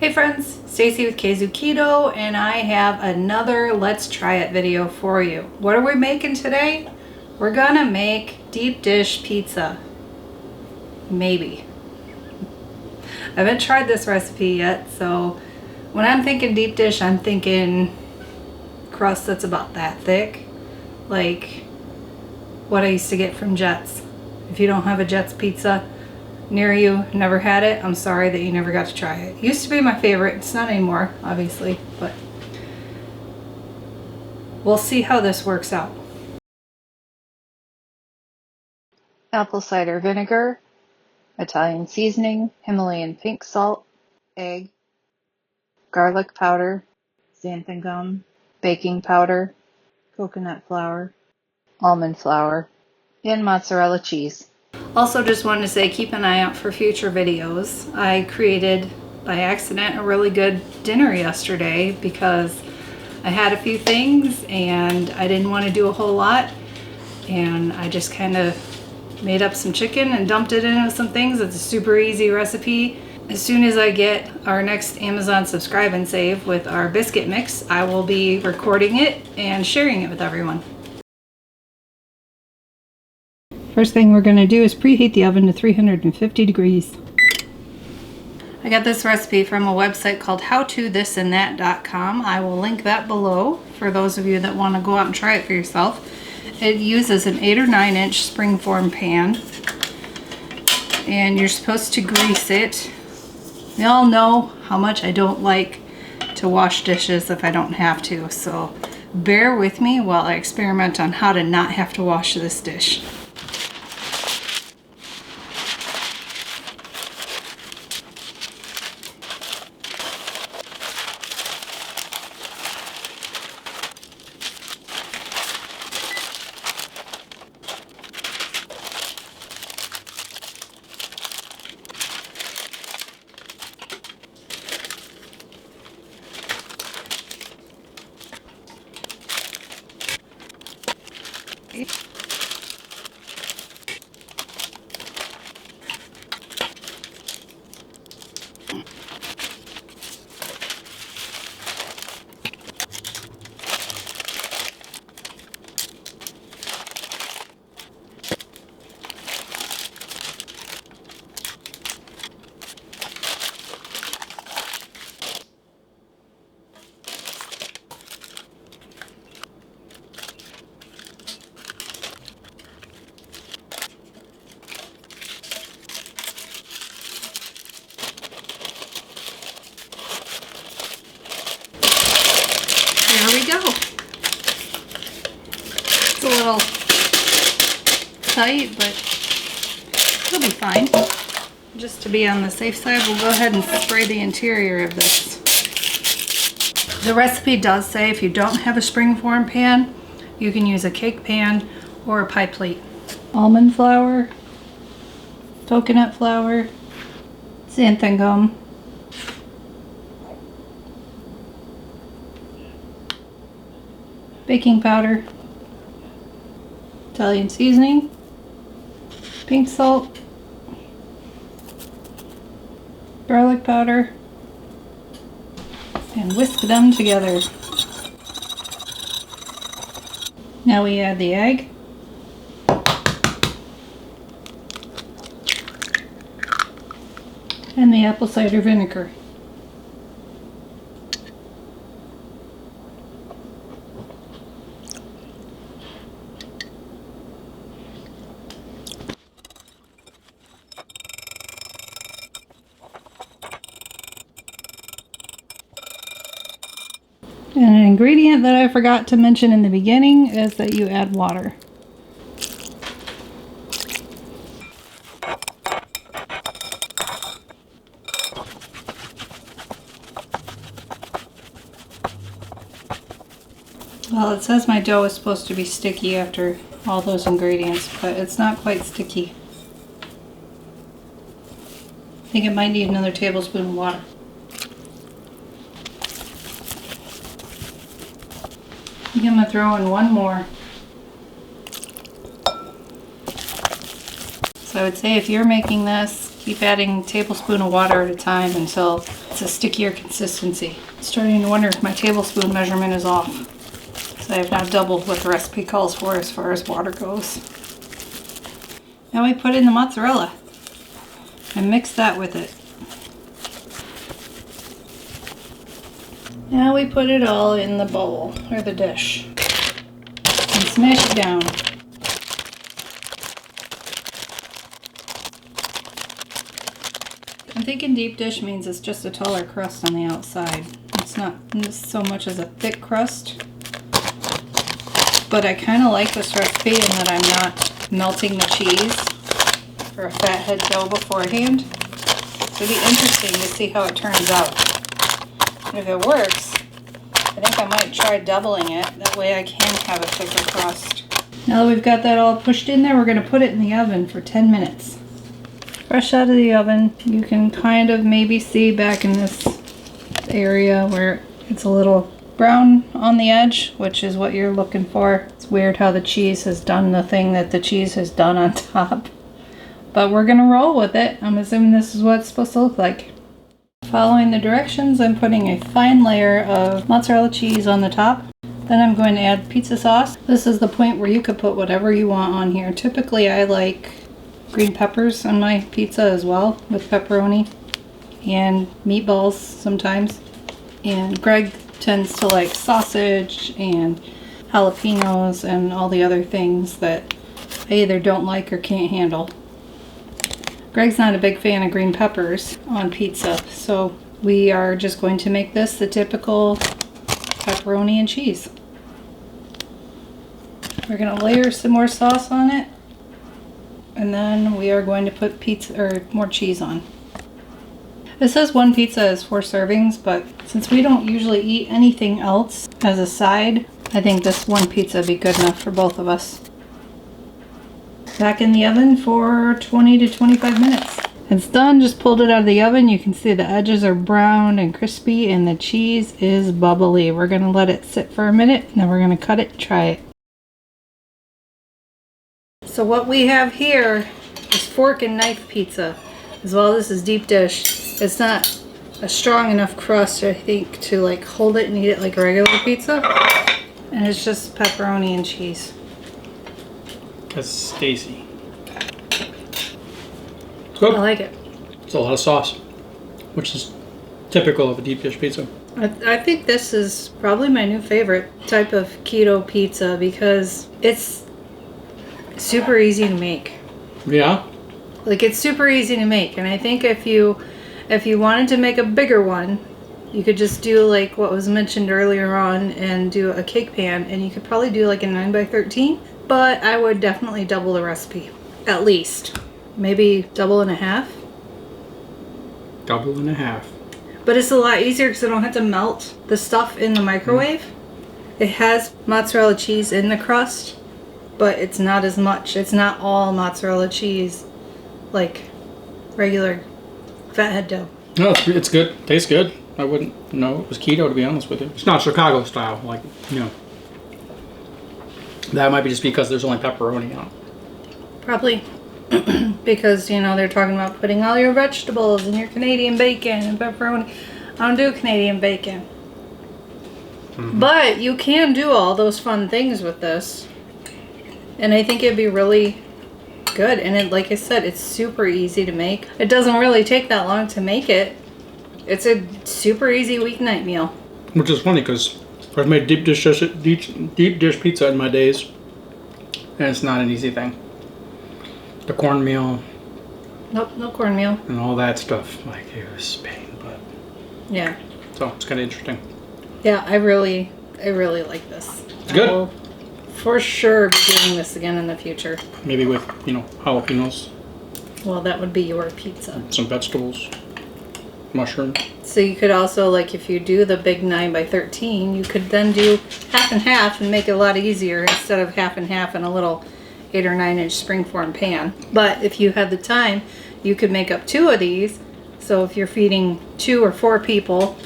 Hey friends, Stacy with Kzoo Keto, and I have another Let's Try It video for you. What are we making today? We're gonna make deep dish pizza. Maybe. I haven't tried this recipe yet, so when I'm thinking deep dish, I'm thinking crust that's about that thick, like what I used to get from Jets. If you don't have a Jets pizza near you, never had it, I'm sorry that you never got to try it. It used to be my favorite. It's not anymore, obviously, but we'll see how this works out. Apple cider vinegar, Italian seasoning, Himalayan pink salt, egg, garlic powder, xanthan gum, baking powder, coconut flour, almond flour, and mozzarella cheese. Also, just wanted to say, keep an eye out for future videos. I created by accident a really good dinner yesterday because I had a few things and I didn't want to do a whole lot, and I just kind of made up some chicken and dumped it in with some things. It's a super easy recipe. As soon as I get our next Amazon subscribe and save with our biscuit mix, I will be recording it and sharing it with everyone. First thing we're going to do is preheat the oven to 350 degrees. I got this recipe from a website called howtothisandthat.com. I will link that below for those of you that want to go out and try it for yourself. It uses an 8 or 9 inch springform pan, and you're supposed to grease it. You all know how much I don't like to wash dishes if I don't have to, so bear with me while I experiment on how to not have to wash this dish. There we go. It's a little tight, but it'll be fine. Just to be on the safe side, we'll go ahead and spray the interior of this. The recipe does say if you don't have a springform pan, you can use a cake pan or a pie plate. Almond flour, coconut flour, xanthan gum, baking powder, Italian seasoning, pink salt, garlic powder, and whisk them together. Now we add the egg, and the apple cider vinegar. And an ingredient that I forgot to mention in the beginning is that you add water. Well, it says my dough is supposed to be sticky after all those ingredients, but it's not quite sticky. I think it might need another tablespoon of water. I think I'm going to throw in one more. So I would say if you're making this, keep adding a tablespoon of water at a time until It's a stickier consistency. Starting to wonder if my tablespoon measurement is off. So I have now doubled what the recipe calls for as far as water goes. Now we put in the mozzarella and mix that with it. Now we put it all in the bowl or the dish and smash it down. I'm thinking deep dish means it's just a taller crust on the outside. It's not so much as a thick crust. But I kind of like this recipe in that I'm not melting the cheese or a fathead dough beforehand. So it'll be interesting to see how it turns out. And if it works, I think I might try doubling it. That way I can have a thicker crust. Now that we've got that all pushed in there, we're going to put it in the oven for 10 minutes. Fresh out of the oven, you can kind of maybe see back in this area where it's a little brown on the edge, which is what you're looking for. It's weird how the cheese has done the thing that the cheese has done on top. But we're gonna roll with it. I'm assuming this is what it's supposed to look like. Following the directions, I'm putting a fine layer of mozzarella cheese on the top. Then I'm going to add pizza sauce. This is the point where you could put whatever you want on here. Typically I like green peppers on my pizza as well, with pepperoni and meatballs sometimes. And Greg tends to like sausage and jalapenos and all the other things that I either don't like or can't handle. Greg's not a big fan of green peppers on pizza, so we are just going to make this the typical pepperoni and cheese. We're going to layer some more sauce on it, and then we are going to put pizza or more cheese on. It says one pizza is 4 servings, but since we don't usually eat anything else as a side, I think this one pizza would be good enough for both of us. Back in the oven for 20 to 25 minutes. It's done, just pulled it out of the oven. You can see the edges are brown and crispy and the cheese is bubbly. We're gonna let it sit for a minute and then we're gonna cut it and try it. So what we have here is fork and knife pizza. As well, this is deep dish. It's not a strong enough crust, I think, to like hold it and eat it like regular pizza. And it's just pepperoni and cheese. That's Stacy. It's good. I like it. It's a lot of sauce, which is typical of a deep dish pizza. I think this is probably my new favorite type of keto pizza because it's super easy to make. Yeah. Like, it's super easy to make, and I think if you wanted to make a bigger one, you could just do like what was mentioned earlier on and do a cake pan, and you could probably do like a 9x13, but I would definitely double the recipe. At least. Maybe double and a half. Double and a half. But it's a lot easier because I don't have to melt the stuff in the microwave. It has mozzarella cheese in the crust, but it's not as much. It's not all mozzarella cheese like regular fathead dough. No, it's good. Tastes good. I wouldn't know it was keto, to be honest with you. It's not Chicago style, like, you know. That might be just because there's only pepperoni on it. Probably. Because, you know, they're talking about putting all your vegetables and your Canadian bacon and pepperoni. I don't do Canadian bacon. But you can do all those fun things with this. And I think it'd be really good. And it, like I said, it's super easy to make. It doesn't really take that long to make it. It's a super easy weeknight meal. Which is funny because I've made deep dish pizza in my days, and it's not an easy thing. The cornmeal. Nope, no cornmeal. And all that stuff. Like, it was pain, but. Yeah. So it's kind of interesting. Yeah, I really like this. It's good. I will for sure be doing this again in the future. Maybe with, you know, jalapenos. Well, that would be your pizza. Some vegetables. Mushroom. So you could also, like, if you do the big 9x13, you could then do half and half and make it a lot easier instead of half and half in a little 8 or 9 inch springform pan. But if you had the time, you could make up 2 of these. So if you're feeding 2 or 4 people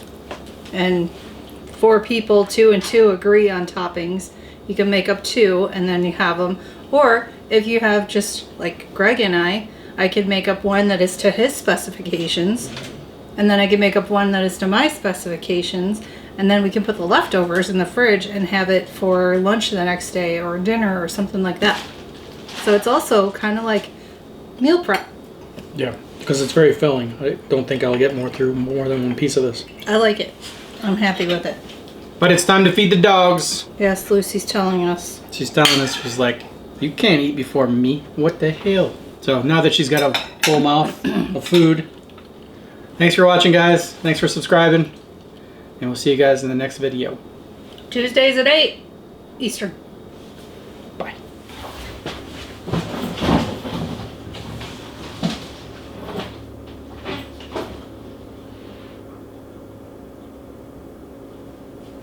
and 4 people, 2 and 2 agree on toppings, you can make up 2 and then you have them. Or if you have just like Greg and I could make up one that is to his specifications And then I can make up one that is to my specifications, and then we can put the leftovers in the fridge and have it for lunch the next day or dinner or something like that. So it's also kind of like meal prep. Yeah, because it's very filling. I don't think I'll get through more than one piece of this. I like it. I'm happy with it. But it's time to feed the dogs. Yes, Lucy's telling us. She's telling us, she's like, you can't eat before me. What the hell? So now that she's got a full mouth of food, thanks for watching, guys. Thanks for subscribing. And we'll see you guys in the next video. Tuesdays at 8 Eastern. Bye.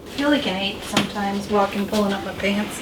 I feel like an 8 sometimes, walking, pulling up my pants.